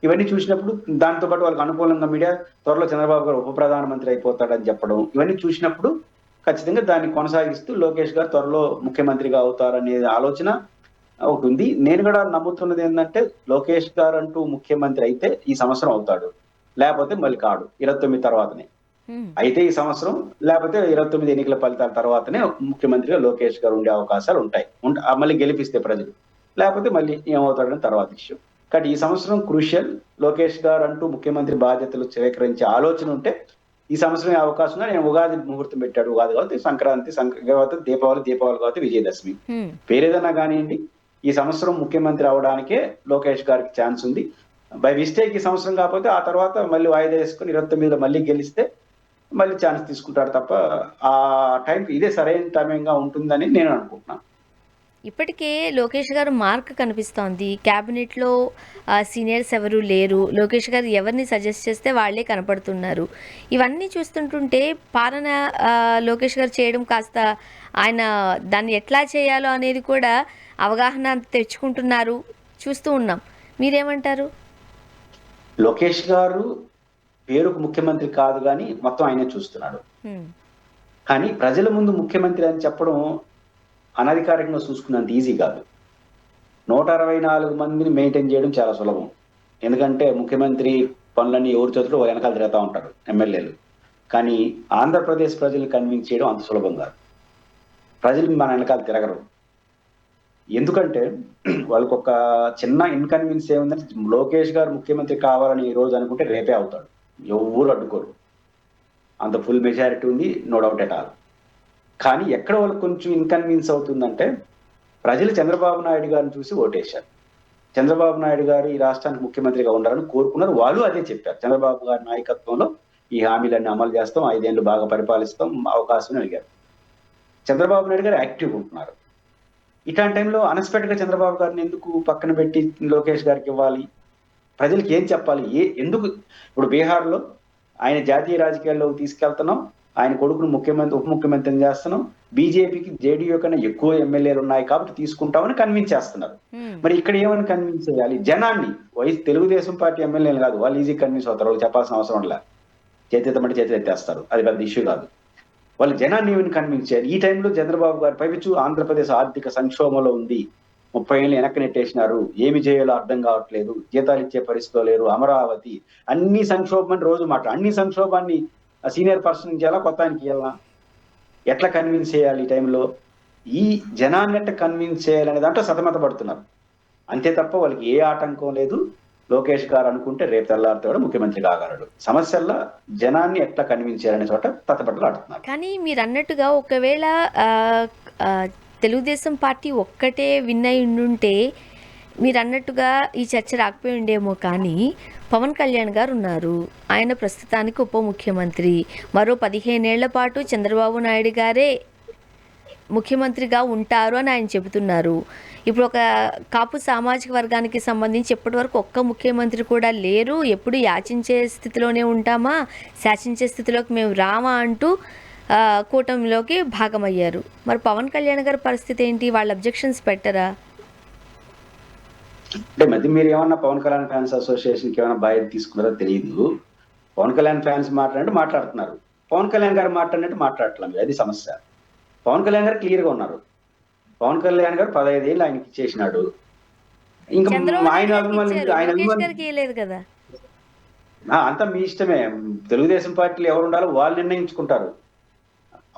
ఇవన్నీ చూసినప్పుడు దాంతో పాటు వాళ్ళకి అనుకూలంగా మీడియా త్వరలో చంద్రబాబు గారు ఉప ప్రధానమంత్రి అయిపోతాడని చెప్పడం, ఇవన్నీ చూసినప్పుడు ఖచ్చితంగా దాన్ని కొనసాగిస్తూ లోకేష్ గారు త్వరలో ముఖ్యమంత్రిగా అవుతారనే ఆలోచన ఒకటి ఉంది. నేను కూడా నమ్ముతున్నది ఏంటంటే లోకేష్ గారు అంటూ ముఖ్యమంత్రి అయితే ఈ సంవత్సరం అవుతాడు, లేకపోతే మళ్ళీ కాడు 29 తర్వాతనే. హ్మ్. అయితే ఈ సంవత్సరం, లేకపోతే 29 ఎన్నికల ఫలితాల తర్వాతనే ముఖ్యమంత్రిగా లోకేష్ గారు ఉండే అవకాశాలు ఉంటాయి. మళ్ళీ గెలిపిస్తే ప్రజలు, లేకపోతే మళ్ళీ ఏమవుతాడని తర్వాత విషయం. కానీ ఈ సంవత్సరం క్రూషియల్. లోకేష్ గారు అంటూ ముఖ్యమంత్రి బాధ్యతలు స్వీకరించే ఆలోచన ఉంటే ఈ సంవత్సరం అవకాశం ఉందా? నేను ఉగాది ముహూర్తం పెట్టాడు, ఉగాది కాబట్టి సంక్రాంతి, తర్వాత దీపావళి, కాబట్టి విజయదశమి, హ్మ్. పేరేదన్నా కానివ్వండి, ఈ సంవత్సరం ముఖ్యమంత్రి అవడానికే లోకేష్ గారికి ఛాన్స్ ఉంది. బై మిస్టేక్ ఈ సంవత్సరం కాకపోతే ఆ తర్వాత మళ్ళీ వాయిదా వేసుకుని 29లో మళ్ళీ గెలిస్తే మళ్ళీ ఛాన్స్ తీసుకుంటారు తప్ప ఆ టైంకి ఇదే సరైన టైమింగ్ గా ఉంటుందని నేను అనుకుంటున్నాను. ఇప్పటికే లోకేష్ గారు మార్క్ కనిపిస్తోంది. క్యాబినెట్లో సీనియర్స్ ఎవరు లేరు. లోకేష్ గారు ఎవరిని సజెస్ట్ చేస్తే వాళ్ళే కనపడుతున్నారు. ఇవన్నీ చూస్తుంటుంటే పాలన లోకేష్ గారు చేయడం కాస్త ఆయన దాన్ని ఎట్లా చేయాలో అనేది కూడా అవగాహన తెచ్చుకుంటున్నారు, చూస్తూ ఉన్నాం. మీరేమంటారు? లోకేష్ గారు పేరుకు ముఖ్యమంత్రి కాదు కానీ మొత్తం ఆయనే చూస్తున్నాడు. హ్మ్. కానీ ప్రజల ముందు ముఖ్యమంత్రి అని చెప్పడం అనధికారికంగా చూసుకున్నంత ఈజీ కాదు. 164 మందిని మెయింటైన్ చేయడం చాలా సులభం. ఎందుకంటే ముఖ్యమంత్రి పనులన్నీ ఎవరి చేతిలో వారి వెనకాల తిరుగుతూ ఉంటారు ఎమ్మెల్యేలు. కానీ ఆంధ్రప్రదేశ్ ప్రజల్ని కన్విన్స్ చేయడం అంత సులభం కాదు. ప్రజలు మన వెనకాల తిరగరు. ఎందుకంటే వాళ్ళకి ఒక చిన్న ఇన్కన్వీనియన్స్ ఏముందంటే లోకేష్ గారు ముఖ్యమంత్రి కావాలని ఈ రోజు అనుకుంటే రేపే అవుతాడు. ఎవరు అడ్డుకోరు. అంత ఫుల్ మెజారిటీ ఉంది, నో డౌట్ ఎట్ ఆల్. కానీ ఎక్కడ వాళ్ళకి కొంచెం ఇన్కన్వీనియన్స్ అవుతుందంటే ప్రజలు చంద్రబాబు నాయుడు గారిని చూసి ఓటేశారు. చంద్రబాబు నాయుడు గారు ఈ రాష్ట్రానికి ముఖ్యమంత్రిగా ఉండాలని కోరుకున్నారు. వాళ్ళు అదే చెప్పారు. చంద్రబాబు గారి నాయకత్వంలో ఈ హామీలన్నీ అమలు చేస్తాం, 5 ఏళ్ళు బాగా పరిపాలిస్తాం, అవకాశం అడిగారు. చంద్రబాబు నాయుడు గారు యాక్టివ్ ఉంటున్నారు. ఇట్లాంటి టైంలో అన్ఎక్స్పెక్టెడ్ గా చంద్రబాబు గారిని ఎందుకు పక్కన పెట్టి లోకేష్ గారికి ఇవ్వాలి? ప్రజలకు ఏం చెప్పాలి? ఎందుకు ఇప్పుడు బీహార్లో ఆయన జాతీయ రాజకీయాల్లోకి తీసుకెళ్తున్నాం, ఆయన కొడుకును ఉప ముఖ్యమంత్రిని చేస్తున్నాం, బీజేపీకి జేడీయూ కన్నా ఎక్కువ ఎమ్మెల్యేలు ఉన్నాయి కాబట్టి తీసుకుంటామని కన్విన్స్ చేస్తున్నారు. హ్మ్. మరి ఇక్కడ ఏమని కన్విన్స్ చేయాలి? జనాన్ని. తెలుగుదేశం పార్టీ ఎమ్మెల్యేలు కాదు, వాళ్ళు ఈజీ కన్విన్స్ అవుతారు, వాళ్ళు చెప్పాల్సిన అవసరం లేదు. చేతెత్తమంటే చేతులు ఎత్తేస్తారు, అది పెద్ద ఇష్యూ కాదు. వాళ్ళు జనాన్ని ఏమని కన్విన్స్ చేయాలి? ఈ టైంలో చంద్రబాబు గారు పైపించు ఆంధ్రప్రదేశ్ ఆర్థిక సంక్షోభంలో ఉంది, 30 ఏళ్ళు వెనక్కి నెట్టేసినారు, ఏమి చేయాలో అర్థం కావట్లేదు, జీతాలు ఇచ్చే పరిస్థితిలో లేరు, అమరావతి, అన్ని సంక్షోభం అని రోజు అన్ని సంక్షోభాన్ని సీనియర్ పర్సన్ చేయాలా, కొత్త ఆయనకి ఇవ్వాలా? ఎట్లా కన్విన్స్ చేయాలి ఈ టైంలో? ఈ జనాన్ని ఎట్లా కన్విన్స్ చేయాలనే దాంట్లో సతమత పడుతున్నారు. అంతే తప్ప వాళ్ళకి ఏ ఆటంకం లేదు. లోకేష్ గారు అనుకుంటే రేపు తెల్లారితో కూడా ముఖ్యమంత్రి కాగలడు. సమస్యల్లో జనాన్ని ఎట్లా కన్విన్స్ చేయాలనే చోట తతబట్టలు ఆడుతున్నారు. కానీ మీరు అన్నట్టుగా ఒకవేళ తెలుగుదేశం పార్టీ ఒక్కటే విన్ అయి ఉండుంటే మీరు అన్నట్టుగా ఈ చర్చ రాకపోయి ఉండేమో. కానీ పవన్ కళ్యాణ్ గారు ఉన్నారు. ఆయన ప్రస్తుతానికి ఉప ముఖ్యమంత్రి. మరో 15 ఏళ్ల పాటు చంద్రబాబు నాయుడు గారే ముఖ్యమంత్రిగా ఉంటారు అని ఆయన చెబుతున్నారు. ఇప్పుడు ఒక కాపు సామాజిక వర్గానికి సంబంధించి ఇప్పటి వరకు ఒక్క ముఖ్యమంత్రి కూడా లేరు, ఎప్పుడు యాచించే స్థితిలోనే ఉంటామా, శాసించే స్థితిలోకి మేము రామా అంటూ కూటమిలోకి భాగమయ్యారు. మరి పవన్ కళ్యాణ్ గారి పరిస్థితి ఏంటి? వాళ్ళ అబ్జెక్షన్స్ పెట్టరా? అంటే మధ్య మీరు ఏమన్నా పవన్ కళ్యాణ్ ఫ్యాన్స్ అసోసియేషన్కి ఏమైనా బాధ్యత తీసుకున్నారో తెలియదు. పవన్ కళ్యాణ్ ఫ్యాన్స్ మాట్లాడుతున్నారు, పవన్ కళ్యాణ్ గారు మాట్లాడినట్టు మాట్లాడట్లేదు. అది సమస్య. పవన్ కళ్యాణ్ గారు క్లియర్ గా ఉన్నారు. పవన్ కళ్యాణ్ గారు 15 ఏళ్ళు ఆయనకి ఇచ్చేసినాడు. ఇంకా ఆయన అభిమానులు కదా. అంతా మీ ఇష్టమే. తెలుగుదేశం పార్టీలో ఎవరు ఉండాలో వాళ్ళు నిర్ణయించుకుంటారు.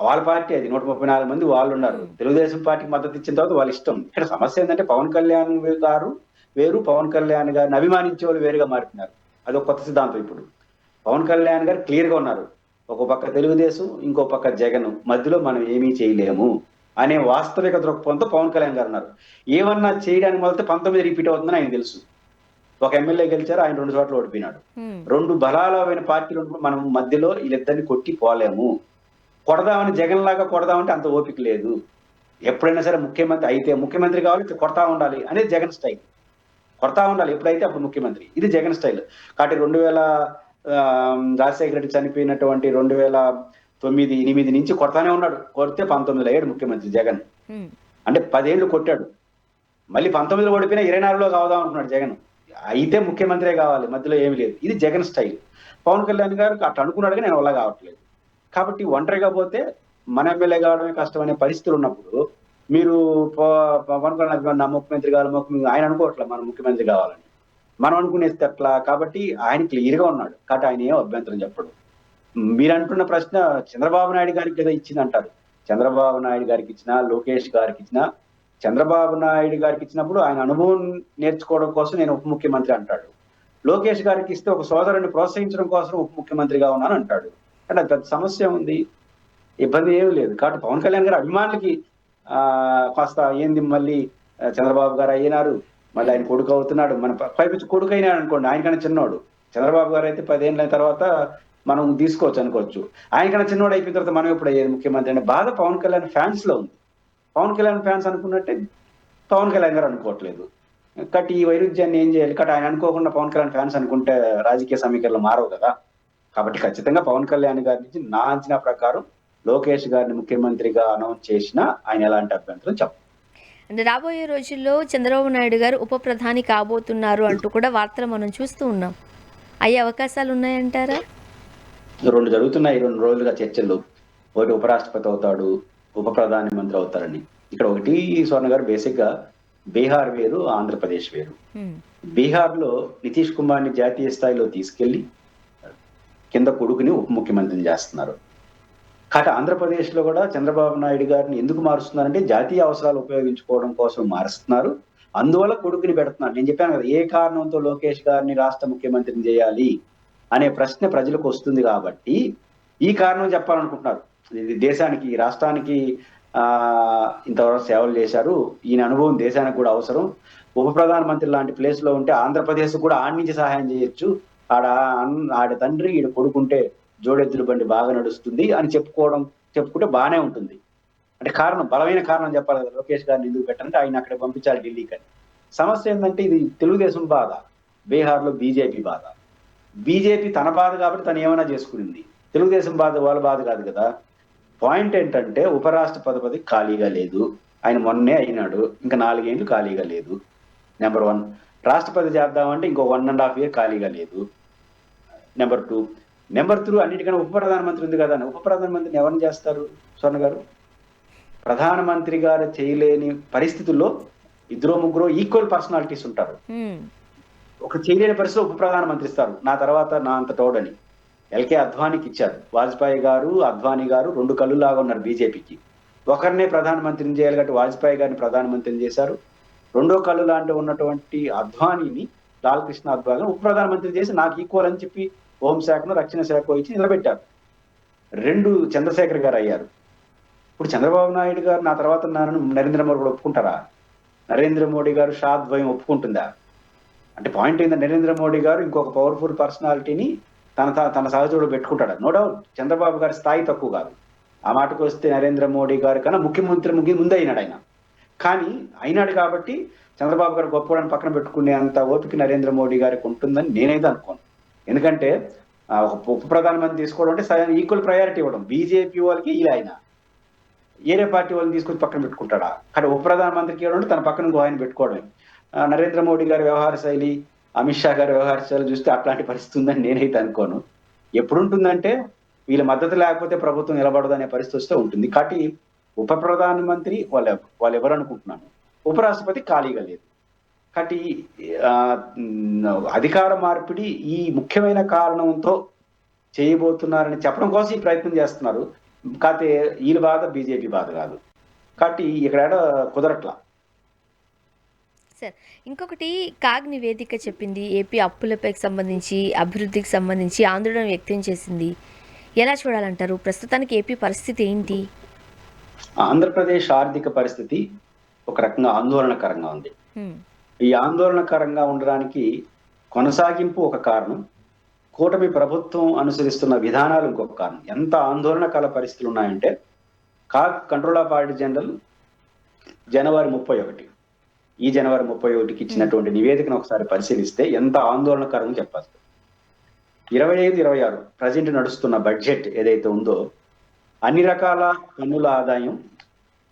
వాళ్ళ పార్టీ అది. 134 మంది వాళ్ళు ఉన్నారు. తెలుగుదేశం పార్టీకి మద్దతు ఇచ్చిన తర్వాత వాళ్ళ ఇష్టం. ఇక్కడ సమస్య ఏంటంటే పవన్ కళ్యాణ్ గారు వేరు, పవన్ కళ్యాణ్ గారిని అభిమానించే వాళ్ళు వేరుగా మారుతున్నారు. అది ఒక కొత్త సిద్ధాంతం. ఇప్పుడు పవన్ కళ్యాణ్ గారు క్లియర్ గా ఉన్నారు, ఒక పక్క తెలుగుదేశం, ఇంకో పక్క జగన్. మధ్యలో మనం ఏమీ చేయలేము అనే వాస్తవిక దృక్పథంతో పవన్ కళ్యాణ్ గారు ఉన్నారు. ఏమన్నా చేయడానికి మొదలైతే 19 రిపీట్ అవుతుందని ఆయన తెలుసు. ఒక ఎమ్మెల్యే గెలిచారు, ఆయన 2 చోట్ల ఓడిపోయినాడు. హ్మ్. 2 బలాలమైన పార్టీలు ఉన్నప్పుడు మనం మధ్యలో వీళ్ళిద్దరిని కొట్టి పోలేము. కొడదామని జగన్ లాగా కొడదామంటే అంత ఓపిక లేదు. ఎప్పుడైనా సరే ముఖ్యమంత్రి అయితే ముఖ్యమంత్రి కావాలి, ఇట్లా కొడతా ఉండాలి అనేది జగన్ స్టైల్. కొడతా ఉండాలి. ఎప్పుడైతే అప్పుడు ముఖ్యమంత్రి. ఇది జగన్ స్టైల్. కాబట్టి 2000 రాజశేఖర రెడ్డి చనిపోయినటువంటి 2009, 8 నుంచి కొడతానే ఉన్నాడు. కొడితే 19లో అయ్యాడు ముఖ్యమంత్రి జగన్. హ్మ్. అంటే 10 ఏళ్ళు కొట్టాడు. మళ్ళీ 19లో ఓడిపోయినా 24లో కావదాం అనుకున్నాడు జగన్. అయితే ముఖ్యమంత్రే కావాలి. మధ్యలో ఏమీ లేదు. ఇది జగన్ స్టైల్. పవన్ కళ్యాణ్ గారు అట్లా అనుకున్నాడు గానీ ఆయన వల్ల కావట్లేదు. కాబట్టి ఒంటరిగా పోతే మన ఎమ్మెల్యే కావడమే కష్టం అనే పరిస్థితులు ఉన్నప్పుడు మీరు పవన్ కళ్యాణ్ నా ముఖ్యమంత్రి కావాలి, ఆయన అనుకోవట్లే మనం ముఖ్యమంత్రి కావాలని. మనం అనుకునేది ఎట్లా? కాబట్టి ఆయన క్లియర్ గా ఉన్నాడు. కాబట్టి ఆయన ఏం అభ్యంతరం చెప్పడు. మీరంటున్న ప్రశ్న చంద్రబాబు నాయుడు గారికి కదా ఇచ్చిందంటారు. చంద్రబాబు నాయుడు గారికి ఇచ్చినా, లోకేష్ గారికి ఇచ్చినా, చంద్రబాబు నాయుడు గారికి ఇచ్చినప్పుడు ఆయన అనుభవం నేర్చుకోవడం కోసం నేను ఉప ముఖ్యమంత్రి అంటాడు. లోకేష్ గారికి ఇస్తే ఒక సోదరుడిని ప్రోత్సహించడం కోసం ఉప ముఖ్యమంత్రిగా ఉన్నాను అంటాడు. అంటే అది పెద్ద సమస్య ఉంది. ఇబ్బంది ఏమీ లేదు. కాబట్టి పవన్ కళ్యాణ్ గారి అభిమానులకి కాస్త ఏంది మళ్ళీ చంద్రబాబు గారు అయినారు. మళ్ళీ ఆయన కొడుకు అవుతున్నాడు. మన పైపించి కొడుకు అయినాడు అనుకోండి. ఆయనకన్నా చిన్నోడు. చంద్రబాబు గారు అయితే 10 ఏళ్ళ తర్వాత మనం తీసుకోవచ్చు అనుకోవచ్చు. ఆయనకన్నా చిన్నోడు అయిపోయిన తర్వాత మనం ఎప్పుడు అయ్యేది ముఖ్యమంత్రి అనే బాధ పవన్ కళ్యాణ్ ఫ్యాన్స్ లో ఉంది. పవన్ కళ్యాణ్ ఫ్యాన్స్ అనుకున్నట్టే పవన్ కళ్యాణ్ గారు అనుకోవట్లేదు. కాబట్టి ఈ వైరుధ్యాన్ని ఏం చేయాలి? కాబట్టి ఆయన అనుకోకుండా పవన్ కళ్యాణ్ ఫ్యాన్స్ అనుకుంటే రాజకీయ సమీకరణలు మారవు కదా! కాబట్టి ఖచ్చితంగా పవన్ కళ్యాణ్ గారి నుంచి నా అంచనా ప్రకారం లోకేష్ గారిని ముఖ్యమంత్రిగా అనౌన్స్ చేసినా ఆయన ఎలాంటి అభ్యంతరం చెప్పరు. అంటే రాబోయే రోజుల్లో చంద్రబాబు నాయుడు గారు ఉప ప్రధాని కాబోతున్నారు అంటూ కూడా వార్తలు మనం చూస్తూ ఉన్నాం. అయ్యే అవకాశాలు ఉన్నాయంటారా? 2 జరుగుతున్నాయి 2 రోజులుగా చర్చలు. ఒకటి ఉపరాష్ట్రపతి అవుతాడు, ఉప ప్రధానమంత్రి అవుతారని. ఇక్కడ ఒకటి స్వర్ణ గారు బేసిక్‌గా బీహార్ వేరు, ఆంధ్రప్రదేశ్ వేరు. హ్మ్. బీహార్‌లో నితీష్ కుమార్‌ని జాతీయ స్థాయిలో తీసుకెళ్లి కింద కొడుకుని ఉప ముఖ్యమంత్రిని చేస్తున్నారు. కాబట్టి ఆంధ్రప్రదేశ్‌లో కూడా చంద్రబాబు నాయుడు గారిని ఎందుకు మారుస్తున్నారంటే జాతీయ అవసరాలు ఉపయోగించుకోవడం కోసం మారుస్తున్నారు. అందువల్ల కొడుకుని పెడుతున్నారు. నేను చెప్పాను కదా! ఏ కారణంతో లోకేష్ గారిని రాష్ట్ర ముఖ్యమంత్రిని చేయాలి అనే ప్రశ్న ప్రజలకు వస్తుంది కాబట్టి, ఈ కారణం చెప్పాలనుకుంటున్నారు. ఇది దేశానికి, ఈ రాష్ట్రానికి ఇంతవరకు సేవలు చేశారు. ఈయన అనుభవం దేశానికి కూడా అవసరం. ఉప ప్రధానమంత్రి లాంటి ప్లేస్‌లో ఉంటే ఆంధ్రప్రదేశ్ కూడా ఆడ నుంచి సహాయం చేయొచ్చు. ఆడ ఆడి తండ్రి, ఈడ కొడుకుంటే జోడెద్దుల బండి బాగా నడుస్తుంది అని చెప్పుకుంటే బానే ఉంటుంది. అంటే కారణం, బలమైన కారణం చెప్పాలి కదా! లోకేష్ గారిని ఎందుకు పెట్టారంటే ఆయన అక్కడికి పంపించాలి ఢిల్లీకని. సమస్య ఏందంటే ఇది తెలుగుదేశం బాధ. బీహార్‌లో బీజేపీ బాధ. బీజేపీ తన బాధ కాబట్టి తను ఏమైనా చేసుకునింది. తెలుగుదేశం బాధ వాళ్ళ బాధ కాదు కదా! పాయింట్ ఏంటంటే ఉపరాష్ట్రపతి పదవి ఖాళీగా లేదు. ఆయన మొన్నే అయినాడు. ఇంకా 4 ఏళ్ళు ఖాళీగా లేదు. నంబర్ 1. రాష్ట్రపతి చేద్దామంటే ఇంకో 1 ½ ఇయర్ ఖాళీగా లేదు. నంబర్ 2. నంబర్ 3 అన్నిటికన్నా ఉప ప్రధానమంత్రి ఉంది కదా! ఉప ప్రధానమంత్రిని ఎవరిని చేస్తారు స్వర్ణ గారు? ప్రధానమంత్రి గారు చేయలేని పరిస్థితుల్లో ఇద్దరో ముగ్గురో ఈక్వల్ పర్సనాలిటీస్ ఉంటారు. హ్మ్. ఒక చేయలేని పరిస్థితిలో ఉప ప్రధానమంత్రి ఇస్తారు. నా తర్వాత నా అంత తోడని. ఎల్కే అద్వానీకి ఇచ్చారు. వాజ్పేయి గారు, అద్వానీ గారు 2 కళ్ళులాగా ఉన్నారు బీజేపీకి. ఒకరినే ప్రధానమంత్రిని చేయాలి కాబట్టి వాజ్పేయి గారిని ప్రధానమంత్రిని చేశారు. రెండో కళ్ళు లాంటి ఉన్నటువంటి అద్వానీని, లాల్ కృష్ణ అద్వానీ ఉప ప్రధానమంత్రి చేసి నాకు ఈక్వల్ అని చెప్పి హోంశాఖను, రక్షణ శాఖ ఇచ్చి నిలబెట్టారు. 2 చంద్రశేఖర్ గారు అయ్యారు. ఇప్పుడు చంద్రబాబు నాయుడు గారు నా తర్వాత ఉన్నారని నరేంద్ర మోడీ కూడా ఒప్పుకుంటారా? నరేంద్ర మోడీ గారు షా ద్వయం ఒప్పుకుంటుందా? అంటే పాయింట్ ఏంటంటే నరేంద్ర మోడీ గారు ఇంకొక పవర్ఫుల్ పర్సనాలిటీని తన సహచరుడు పెట్టుకుంటాడు. నో డౌట్ చంద్రబాబు గారి స్థాయి తక్కువ కాదు. ఆ మాటకు వస్తే నరేంద్ర మోడీ గారి కన్నా ముఖ్యమంత్రి ముందే అయినాడు ఆయన. కానీ అయినాడు కాబట్టి చంద్రబాబు గారు గొప్పవాడని పక్కన పెట్టుకునే అంత ఓపిక నరేంద్ర మోడీ గారికి ఉంటుందని నేనైతే అనుకోను. ఎందుకంటే ఒక ఉప ప్రధానమంత్రి తీసుకోవడం అంటే ఈక్వల్ ప్రయారిటీ ఇవ్వడం. బీజేపీ వాళ్ళకి ఇలా ఆయన ఏరే పార్టీ వాళ్ళని తీసుకొచ్చి పక్కన పెట్టుకుంటాడా? కానీ ఉప ప్రధానమంత్రికి ఇవ్వడం తన పక్కన ఇంకో ఆయన పెట్టుకోవడమే. నరేంద్ర మోడీ గారి వ్యవహార శైలి, అమిత్ షా గారి వ్యవహార శైలి చూస్తే అట్లాంటి పరిస్థితి ఉందని నేనైతే అనుకోను. ఎప్పుడుంటుందంటే వీళ్ళ మద్దతు లేకపోతే ప్రభుత్వం నిలబడదు అనే పరిస్థితి వస్తే ఉంటుంది. కాబట్టి ఉప ప్రధానమంత్రి వాళ్ళు ఎవరు అనుకుంటున్నాను. ఉపరాష్ట్రపతి ఖాళీగా లేదు. కాబట్టి అధికార మార్పిడి ఈ ముఖ్యమైన కారణంతో చేయబోతున్నారని చెప్పడం కోసం ఈ ప్రయత్నం చేస్తున్నారు. కాకపోతే వీళ్ళ బాధ బీజేపీ బాధ కాదు. కాబట్టి ఇక్కడ కుదరట్లా. సార్, ఇంకొకటి కాగ్ నివేదిక చెప్పింది ఏపీ అప్పులపై సంబంధించి, అభివృద్ధికి సంబంధించి ఆందోళన వ్యక్తం చేసింది. ఎలా చూడాలంటారు? ప్రస్తుతానికి ఏపీ పరిస్థితి ఏంటి? ఆంధ్రప్రదేశ్ ఆర్థిక పరిస్థితి ఒక రకంగా ఆందోళనకరంగా ఉంది. హ్మ్. ఈ ఆందోళనకరంగా ఉండడానికి కొనసాగింపు ఒక కారణం. కూటమి ప్రభుత్వం అనుసరిస్తున్న విధానాలు ఇంకొక కారణం. ఎంత ఆందోళనకర పరిస్థితులు ఉన్నాయంటే కంట్రోల్ ఆఫ్ ఆడిటర్ జనరల్ జనవరి 31 ఈ జనవరి 31కి ఇచ్చినటువంటి నివేదికను ఒకసారి పరిశీలిస్తే ఎంత ఆందోళనకరంగా చెప్పాలి. 25-26 ప్రజెంట్ నడుస్తున్న బడ్జెట్ ఏదైతే ఉందో అన్ని రకాల పన్నుల ఆదాయం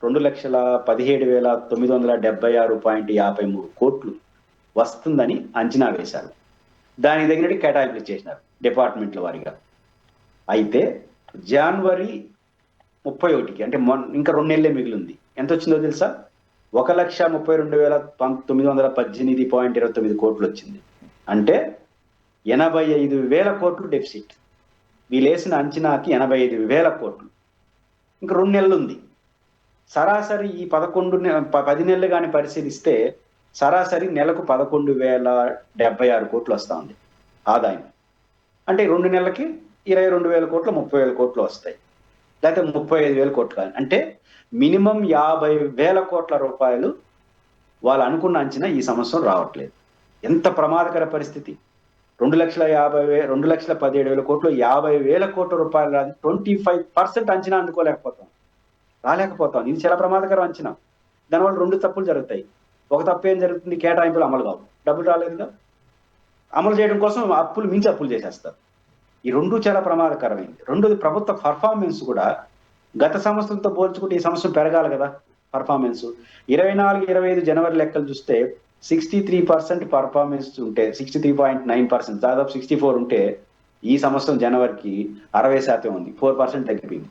2,17,976.53 కోట్లు వస్తుందని అంచనా వేశారు. దానికి తగినట్టు కేటాయింపులు చేసినారు డిపార్ట్మెంట్ల వారీగా. అయితే జనవరి 31కి అంటే ఇంకా 2 నెలలే మిగిలింది. ఎంత వచ్చిందో తెలుసా? 1,32,918.29 కోట్లు వచ్చింది. అంటే 85,000 కోట్లు డెఫిసిట్. వీళ్ళేసిన అంచనాకి 85,000 కోట్లు. ఇంకా 2 నెలలు ఉంది. సరాసరి ఈ 10 నెలలు కానీ పరిశీలిస్తే సరాసరి నెలకు 11,076 కోట్లు వస్తా ఉంది ఆదాయం. అంటే 2 నెలలకి 22,000 కోట్లు 30,000 కోట్లు వస్తాయి. లేకపోతే 35,000 కోట్లు కానీ అంటే మినిమం 50,000 కోట్ల రూపాయలు వాళ్ళు అనుకున్న అంచనా ఈ సంవత్సరం రావట్లేదు. ఎంత ప్రమాదకర పరిస్థితి! 2,17,000 కోట్లు 50,000 కోట్ల రూపాయలు రాదు. 25% అంచనా అందుకోలేకపోతాం, రాలేకపోతాం. ఇది చాలా ప్రమాదకరం అంచనా. దానివల్ల 2 తప్పులు జరుగుతాయి. ఒక తప్పు ఏం జరుగుతుంది? కేటాయింపులు అమలు కావు, డబ్బులు రాలేదుగా. అమలు చేయడం కోసం అప్పులు మించి అప్పులు చేసేస్తారు. ఈ 2 చాలా ప్రమాదకరమైంది. రెండోది ప్రభుత్వ పర్ఫార్మెన్స్ కూడా గత సంవత్సరంతో పోల్చుకుంటే ఈ సంవత్సరం పెరగాలి కదా పర్ఫార్మెన్స్. 24-25 జనవరి లెక్కలు చూస్తే 63% పర్ఫార్మెన్స్ ఉంటే 63.9%, దాదాపు 64 ఉంటే ఈ సంవత్సరం జనవరికి 60% ఉంది. 4% తగ్గిపోయింది.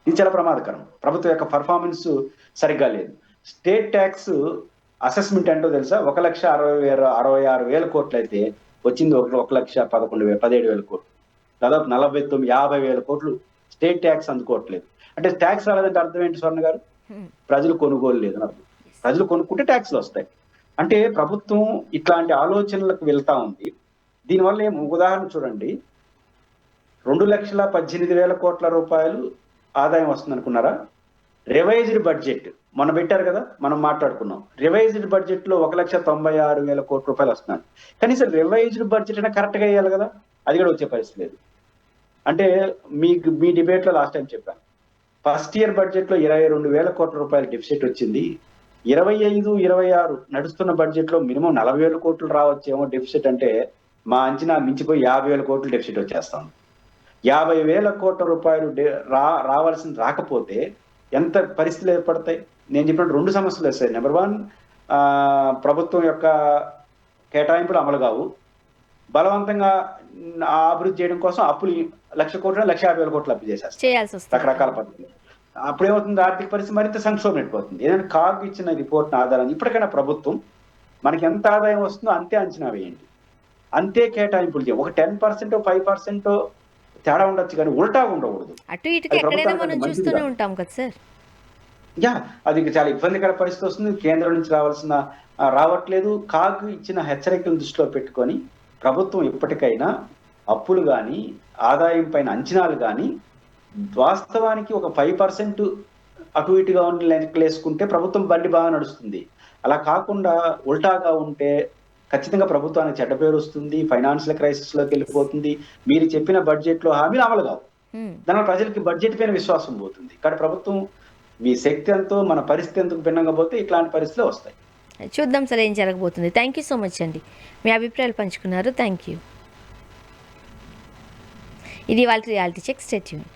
ఇది చాలా ప్రమాదకరం. ప్రభుత్వం యొక్క పర్ఫార్మెన్స్ సరిగ్గా లేదు. స్టేట్ ట్యాక్స్ అసెస్మెంట్ ఏంటో తెలుసా? 1,66,000 కోట్లు అయితే వచ్చింది 1,17,000 కోట్లు. దాదాపు 50,000 కోట్లు స్టేట్ ట్యాక్స్ అందుకోవట్లేదు. అంటే ట్యాక్స్ రాలేదంటే అర్థం ఏంటి స్వర్ణ గారు? ప్రజలు కొనుగోలు లేదు. ప్రజలు కొనుక్కుంటే ట్యాక్స్లు వస్తాయి. అంటే ప్రభుత్వం ఇట్లాంటి ఆలోచనలకు వెళ్తా ఉంది. దీనివల్ల ఉదాహరణ చూడండి, 2,18,000 కోట్ల రూపాయలు ఆదాయం వస్తుంది అనుకున్నారా? రివైజ్డ్ బడ్జెట్ మొన్న పెట్టారు కదా, మనం మాట్లాడుకున్నాం. రివైజ్డ్ బడ్జెట్ లో 1,96,000 కోట్ల రూపాయలు వస్తున్నాయి. కనీసం రివైజ్డ్ బడ్జెట్ అయినా కరెక్ట్ గా వేయాలి కదా, అది కూడా వచ్చే పరిస్థితి లేదు. అంటే మీ డిబేట్ లో లాస్ట్ టైం చెప్పాను, ఫస్ట్ ఇయర్ బడ్జెట్ లో 22,000 కోట్ల రూపాయల డెఫిసిట్ వచ్చింది. 25-26 నడుస్తున్న బడ్జెట్ లో మినిమం 40,000 కోట్లు రావచ్చేమో డెఫిసిట్. అంటే మా అంచనా మించిపోయి 50,000 కోట్లు డెఫిసిట్ వచ్చేస్తాం. 50,000 కోట్ల రూపాయలు రావాల్సింది రాకపోతే ఎంత పరిస్థితులు ఏర్పడతాయి? నేను చెప్పినట్టు 2 సమస్యలు వస్తాయి. నెంబర్ 1, ప్రభుత్వం యొక్క కేటాయింపులు అమలు కావు. బలవంతంగా అభివృద్ధి చేయడం కోసం అప్పులు 1,00,000 కోట్లు 1,50,000 కోట్లు అప్పు చేసేస్తారు రకరకాల పద్ధతులు. అప్పుడేమవుతుంది? ఆర్థిక పరిస్థితి మరింత సంక్షోభం పెట్టిపోతుంది. ఏదైనా కాగ్ ఇచ్చిన రిపోర్ట్ ఆధారం ఇప్పటికైనా ప్రభుత్వం మనకి ఎంత ఆదాయం వస్తుందో అంతే అంచనా వేయండి, అంతే కేటాయింపులు చేయండి. ఒక 10% 5% తేడా ఉండొచ్చు, కానీ ఉల్టా ఉండకూడదు. అటు ఇటుకి ఎక్కడైనా మనం చూస్తూనే ఉంటాం కదా సార్. అది చాలా ఇబ్బందికర పరిస్థితి వస్తుంది. కేంద్రం నుంచి రావట్లేదు. కాగ్ ఇచ్చిన హెచ్చరికలను దృష్టిలో పెట్టుకొని ప్రభుత్వం ఇప్పటికైనా అప్పులు కానీ ఆదాయం పైన అంచనాలు కానీ వాస్తవానికి ఒక 5% అటు ఇటుగా ఉండి లెక్కలేసుకుంటే ప్రభుత్వం బండి బాగా నడుస్తుంది. అలా కాకుండా ఉల్టాగా ఉంటే ఖచ్చితంగా ప్రభుత్వానికి చెడ్డ పేరు వస్తుంది, ఫైనాన్షియల్ క్రైసిస్ లోకి వెళ్ళిపోతుంది. మీరు చెప్పిన బడ్జెట్ లో హామీలు అమలు కావు. దానివల్ల ప్రజలకి బడ్జెట్ పైన విశ్వాసం పోతుంది. కానీ ప్రభుత్వం మీ శక్తి ఎంతో మన పరిస్థితి ఎంతో భిన్నంగా పోతే ఇట్లాంటి పరిస్థితులు వస్తాయి. చూద్దాం సార్ ఏం జరగబోతుంది. థ్యాంక్ యూ సో మచ్ అండి, మీ అభిప్రాయాలు పంచుకున్నారు. Thank you. ఇది వాళ్ళ రియాలిటీ చెక్. Stay tune.